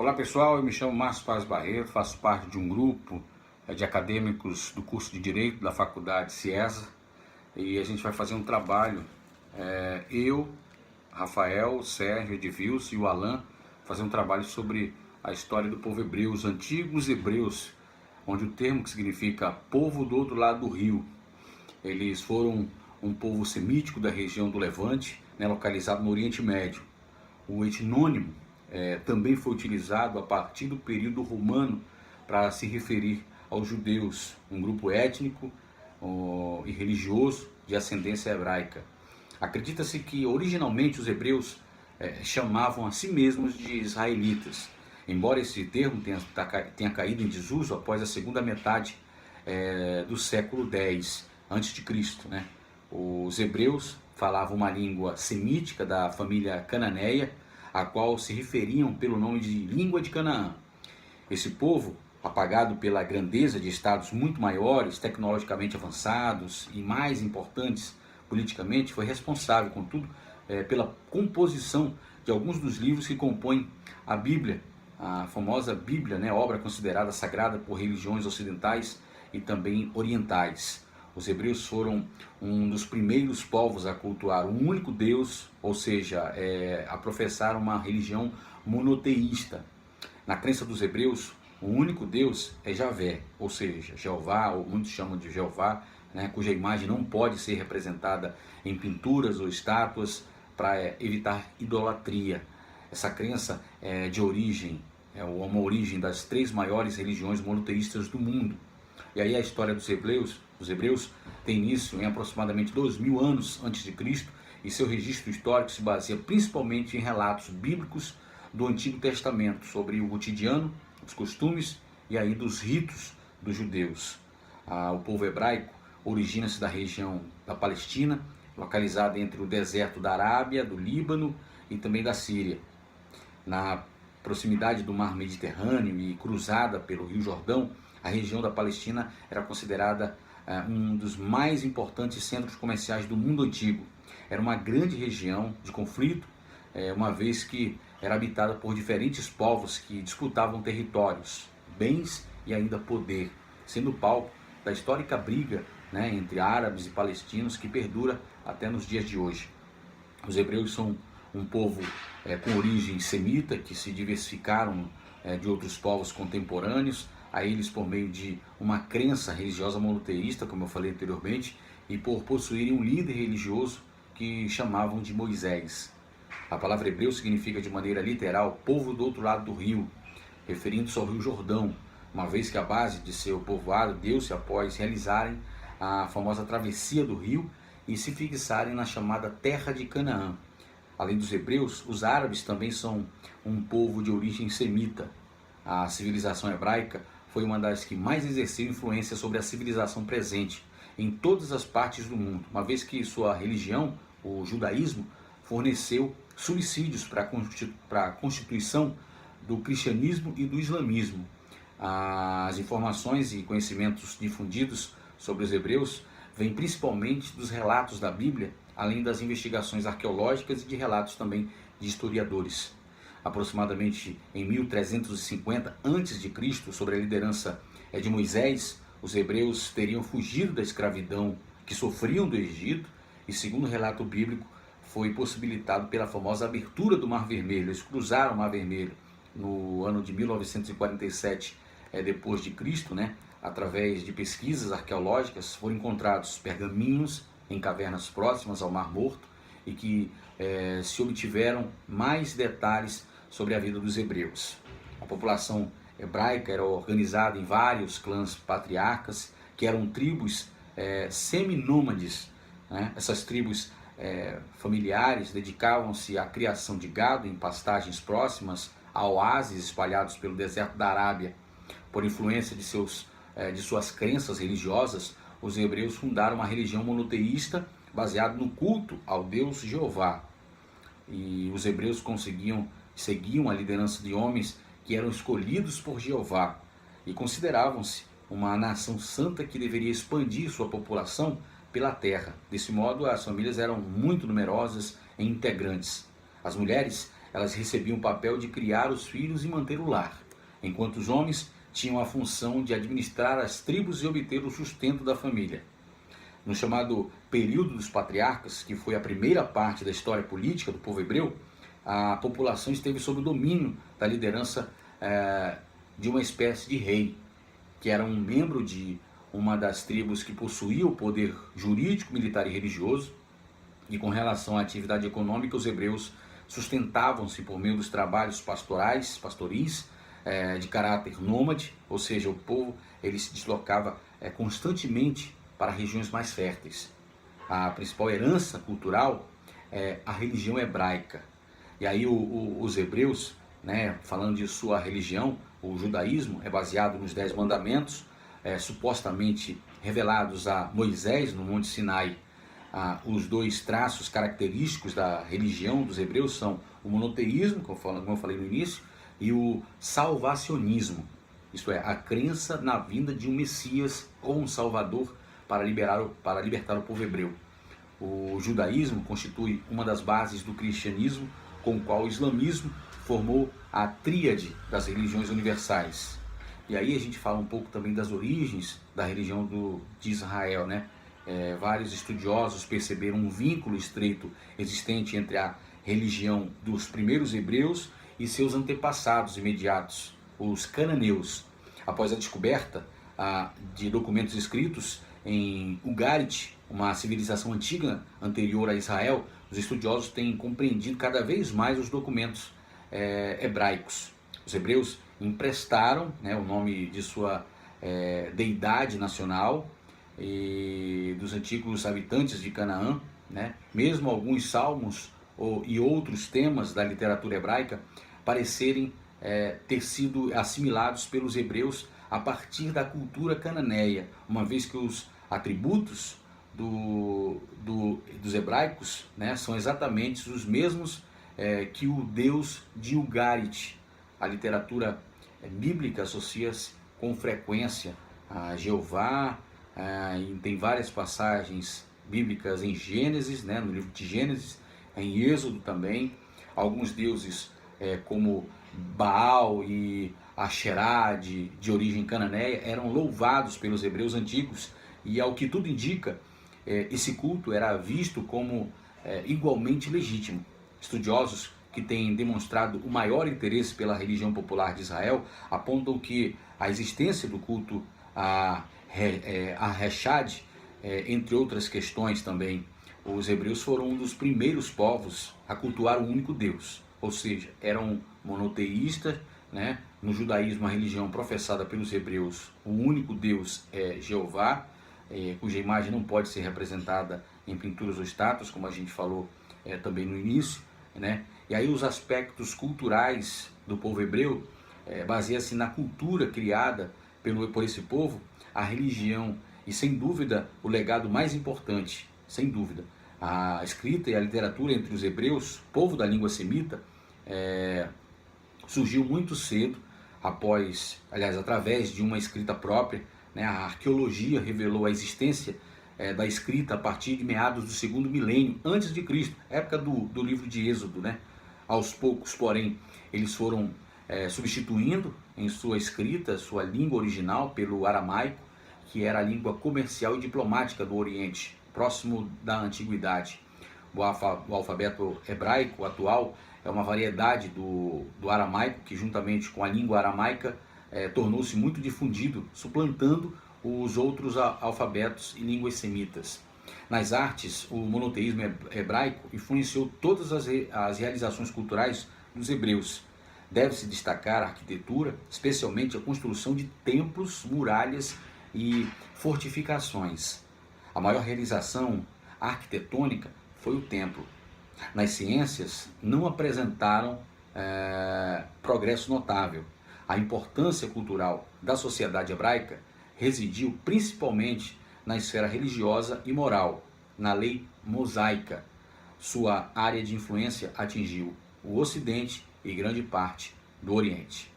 Olá pessoal, eu me chamo Márcio Paz Barreto, faço parte de um grupo de acadêmicos do curso de Direito da Faculdade CIESA e a gente vai fazer um trabalho, eu, Rafael, o Sérgio, Edvilson e o Alan, fazer um trabalho sobre a história do povo hebreu, os antigos hebreus, onde o termo que significa povo do outro lado do rio. Eles foram um povo semítico da região do Levante, localizado no Oriente Médio. O etnônimo também foi utilizado a partir do período romano para se referir aos judeus, um grupo étnico e religioso de ascendência hebraica. Acredita-se que originalmente os hebreus chamavam a si mesmos de israelitas, embora esse termo tenha caído em desuso após a segunda metade do século X a.C., né? Os hebreus falavam uma língua semítica da família cananeia, a qual se referiam pelo nome de língua de Canaã. Esse povo, apagado pela grandeza de estados muito maiores, tecnologicamente avançados e mais importantes politicamente, foi responsável, contudo, pela composição de alguns dos livros que compõem a Bíblia, a famosa Bíblia, obra considerada sagrada por religiões ocidentais e também orientais. Os hebreus foram um dos primeiros povos a cultuar um único Deus, ou seja, a professar uma religião monoteísta. Na crença dos hebreus, o único Deus é Javé, ou seja, Jeová, ou muitos chamam de Jeová, cuja imagem não pode ser representada em pinturas ou estátuas para evitar idolatria. Essa crença é de origem, uma origem das três maiores religiões monoteístas do mundo. E aí a história dos hebreus tem início em aproximadamente 2000 anos antes de Cristo, e seu registro histórico se baseia principalmente em relatos bíblicos do Antigo Testamento sobre o cotidiano, os costumes e aí dos ritos dos judeus. O povo hebraico origina-se da região da Palestina, localizada entre o deserto da Arábia, do Líbano e também da Síria. Na proximidade do mar Mediterrâneo e cruzada pelo Rio Jordão, a região da Palestina era considerada um dos mais importantes centros comerciais do mundo antigo. Era uma grande região de conflito, uma vez que era habitada por diferentes povos que disputavam territórios, bens e ainda poder, sendo palco da histórica briga entre árabes e palestinos que perdura até nos dias de hoje. Os hebreus são um povo com origem semita, que se diversificaram de outros povos contemporâneos, a eles por meio de uma crença religiosa monoteísta, como eu falei anteriormente, e por possuírem um líder religioso que chamavam de Moisés. A palavra hebreu significa de maneira literal povo do outro lado do rio, referindo-se ao Rio Jordão, uma vez que a base de seu povoado deu-se após realizarem a famosa travessia do rio e se fixarem na chamada Terra de Canaã. Além dos hebreus, os árabes também são um povo de origem semita. A civilização hebraica foi uma das que mais exerceu influência sobre a civilização presente em todas as partes do mundo, uma vez que sua religião, o judaísmo, forneceu subsídios para a constituição do cristianismo e do islamismo. As informações e conhecimentos difundidos sobre os hebreus vêm principalmente dos relatos da Bíblia, além das investigações arqueológicas e de relatos também de historiadores. Aproximadamente em 1350 a.C., sob a liderança de Moisés, os hebreus teriam fugido da escravidão que sofriam do Egito e, segundo o relato bíblico, foi possibilitado pela famosa abertura do Mar Vermelho. Eles cruzaram o Mar Vermelho no ano de 1947 depois de Cristo, através de pesquisas arqueológicas, foram encontrados pergaminhos em cavernas próximas ao Mar Morto e que se obtiveram mais detalhes sobre a vida dos hebreus. A população hebraica era organizada em vários clãs patriarcas, que eram tribos seminômades. Essas tribos familiares dedicavam-se à criação de gado em pastagens próximas a oásis espalhados pelo deserto da Arábia. Por influência de suas crenças religiosas, os hebreus fundaram uma religião monoteísta baseada no culto ao Deus Jeová. E os hebreus seguiam a liderança de homens que eram escolhidos por Jeová e consideravam-se uma nação santa que deveria expandir sua população pela terra. Desse modo, as famílias eram muito numerosas e integrantes. As mulheres elas recebiam o papel de criar os filhos e manter o lar, enquanto os homens tinham a função de administrar as tribos e obter o sustento da família. No chamado período dos patriarcas, que foi a primeira parte da história política do povo hebreu, a população esteve sob o domínio da liderança de uma espécie de rei, que era um membro de uma das tribos que possuía o poder jurídico, militar e religioso. E com relação à atividade econômica, os hebreus sustentavam-se por meio dos trabalhos pastoris, de caráter nômade, ou seja, o povo ele se deslocava constantemente para regiões mais férteis. A principal herança cultural é a religião hebraica. E aí os hebreus, né, falando de sua religião, o judaísmo é baseado nos 10 mandamentos, supostamente revelados a Moisés no Monte Sinai. Os dois traços característicos da religião dos hebreus são o monoteísmo, como eu falei no início, e o salvacionismo, isto é, a crença na vinda de um Messias ou um Salvador para libertar o povo hebreu. O judaísmo constitui uma das bases do cristianismo, com o qual o islamismo formou a tríade das religiões universais. E aí a gente fala um pouco também das origens da religião de Israel, né? Vários estudiosos perceberam um vínculo estreito existente entre a religião dos primeiros hebreus e seus antepassados imediatos, os cananeus. Após a descoberta de documentos escritos em Ugarit, uma civilização antiga anterior a Israel, os estudiosos têm compreendido cada vez mais os documentos hebraicos. Os hebreus emprestaram, né, o nome de sua deidade nacional e dos antigos habitantes de Canaã, né? Mesmo alguns salmos e outros temas da literatura hebraica parecerem ter sido assimilados pelos hebreus a partir da cultura cananeia, uma vez que os atributos dos hebraicos, né, são exatamente os mesmos que o Deus de Ugarit. A literatura bíblica associa-se com frequência a Jeová, e tem várias passagens bíblicas em Gênesis, né, no livro de Gênesis, em Êxodo também. Alguns deuses como Baal e Asherá, de origem cananeia, eram louvados pelos hebreus antigos, e ao que tudo indica, esse culto era visto como igualmente legítimo. Estudiosos que têm demonstrado o maior interesse pela religião popular de Israel apontam que a existência do culto a Rechad, entre outras questões também, os hebreus foram um dos primeiros povos a cultuar o único Deus, ou seja, eram monoteístas, né? No judaísmo, a religião professada pelos hebreus, o único Deus é Jeová, cuja imagem não pode ser representada em pinturas ou estátuas, como a gente falou também no início, né? E aí os aspectos culturais do povo hebreu baseia-se na cultura criada por esse povo, a religião e, sem dúvida, o legado mais importante, sem dúvida, a escrita e a literatura entre os hebreus, povo da língua semita, surgiu muito cedo, através de uma escrita própria, né? A arqueologia revelou a existência da escrita a partir de meados do segundo milênio antes de Cristo, época do livro de Êxodo, né? Aos poucos, porém, eles foram substituindo em sua escrita, sua língua original, pelo aramaico, que era a língua comercial e diplomática do Oriente, próximo da Antiguidade. O alfabeto hebraico atual é uma variedade do aramaico, que juntamente com a língua aramaica tornou-se muito difundido, suplantando os outros alfabetos e línguas semitas. Nas artes, o monoteísmo hebraico influenciou todas as realizações culturais dos hebreus. Deve-se destacar a arquitetura, especialmente a construção de templos, muralhas e fortificações. A maior realização arquitetônica foi o templo. Nas ciências, não apresentaram progresso notável. A importância cultural da sociedade hebraica residiu principalmente na esfera religiosa e moral, na lei mosaica. Sua área de influência atingiu o Ocidente e grande parte do Oriente.